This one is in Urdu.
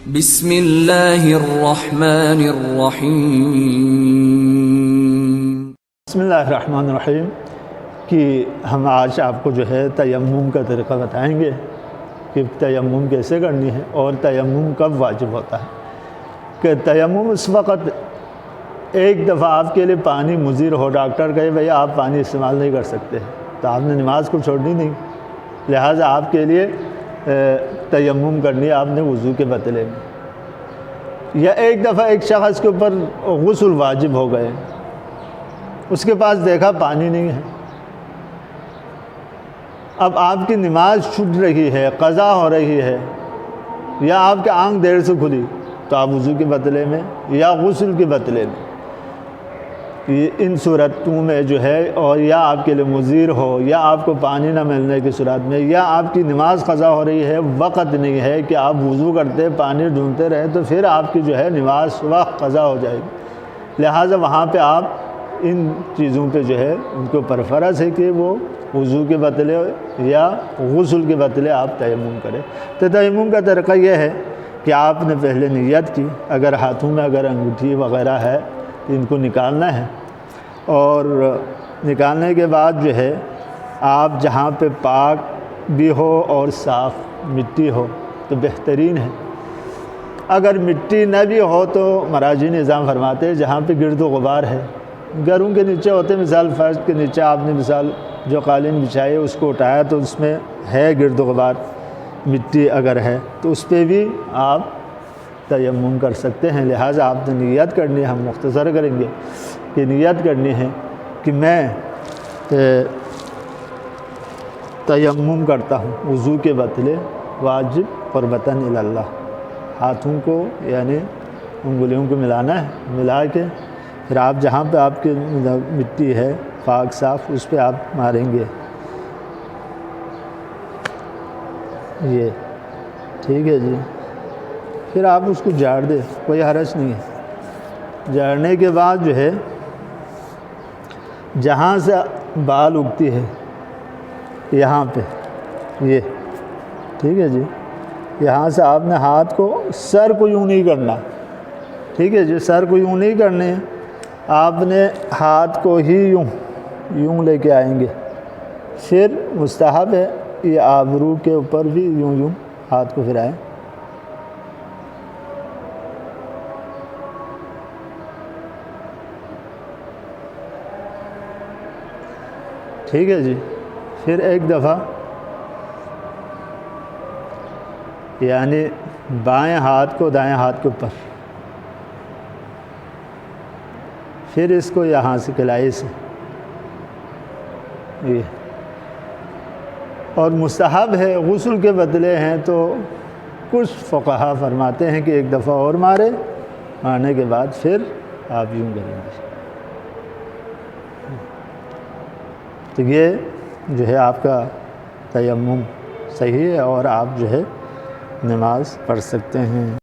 بسم اللہ الرحمن الرحیم۔ بسم اللہ الرحمن الرحیم کہ ہم آج آپ کو جو ہے تیمم کا طریقہ بتائیں گے کہ تیمم کیسے کرنی ہے اور تیمم کب واجب ہوتا ہے۔ کہ تیمم اس وقت ایک دفعہ آپ کے لیے پانی مضر ہو، ڈاکٹر کہے بھئی آپ پانی استعمال نہیں کر سکتے تو آپ نے نماز کو چھوڑنی نہیں، لہٰذا آپ کے لیے تیمم کرنی ہے آپ نے وضو کے بدلے میں۔ یا ایک دفعہ ایک شخص کے اوپر غسل واجب ہو گئے، اس کے پاس دیکھا پانی نہیں ہے، اب آپ کی نماز چھوٹ رہی ہے، قضا ہو رہی ہے، یا آپ کی آنکھ دیر سے کھلی تو آپ وضو کے بدلے میں یا غسل کے بدلے میں ان صورتوں میں جو ہے، اور یا آپ کے لیے مضر ہو یا آپ کو پانی نہ ملنے کی صورت میں یا آپ کی نماز قضا ہو رہی ہے، وقت نہیں ہے کہ آپ وضو کرتے پانی ڈھونڈتے رہے، تو پھر آپ کی جو ہے نماز وقت قضا ہو جائے گی۔ لہٰذا وہاں پہ آپ ان چیزوں پہ جو ہے ان کو اوپر فرض ہے کہ وہ وضو کے بدلے یا غسل کے بدلے آپ تیمم کریں۔ تو تیمم کا طریقہ یہ ہے کہ آپ نے پہلے نیت کی، اگر ہاتھوں میں اگر انگوٹھی وغیرہ ہے تو ان کو نکالنا ہے، اور نکالنے کے بعد جو ہے آپ جہاں پہ پاک بھی ہو اور صاف مٹی ہو تو بہترین ہے۔ اگر مٹی نہ بھی ہو تو مراجع نظام فرماتے ہیں جہاں پہ گرد و غبار ہے، گھروں کے نیچے ہوتے، مثال فرش کے نیچے آپ نے مثال جو قالین بچھائی اس کو اٹھایا تو اس میں ہے گرد و غبار، مٹی اگر ہے تو اس پہ بھی آپ تیمم کر سکتے ہیں۔ لہٰذا آپ نے نیت کرنی ہے، ہم مختصر کریں گے کہ نیت کرنی ہے کہ میں تیمم کرتا ہوں وضو کے بدلے واجب قربتاً الی اللہ، ہاتھوں کو یعنی انگلیوں کو ملانا ہے، ملا کے پھر آپ جہاں پہ آپ کی مٹی ہے پاک صاف اس پہ آپ ماریں گے، یہ ٹھیک ہے جی۔ پھر آپ اس کو جھاڑ دیں، کوئی حرج نہیں ہے۔ جھاڑنے کے بعد جو ہے جہاں سے بال اگتی ہے یہاں پہ یہ ٹھیک ہے جی، یہاں سے آپ نے ہاتھ کو سر کو یوں نہیں کرنا، ٹھیک ہے جی، سر کو یوں نہیں کرنے، آپ نے ہاتھ کو ہی یوں لے کے آئیں گے۔ پھر مستحب ہے یہ آبرو کے اوپر بھی یوں ہاتھ کو پھرائیں، ٹھیک ہے جی۔ پھر ایک دفعہ یعنی بائیں ہاتھ کو دائیں ہاتھ کے اوپر، پھر اس کو یہاں سے کلائی سے یہ، اور مستحب ہے غسل کے بدلے ہیں تو کچھ فقہا فرماتے ہیں کہ ایک دفعہ اور مارنے کے بعد پھر آپ یوں کریں گے۔ تو یہ جو ہے آپ کا تیمم صحیح ہے اور آپ جو ہے نماز پڑھ سکتے ہیں۔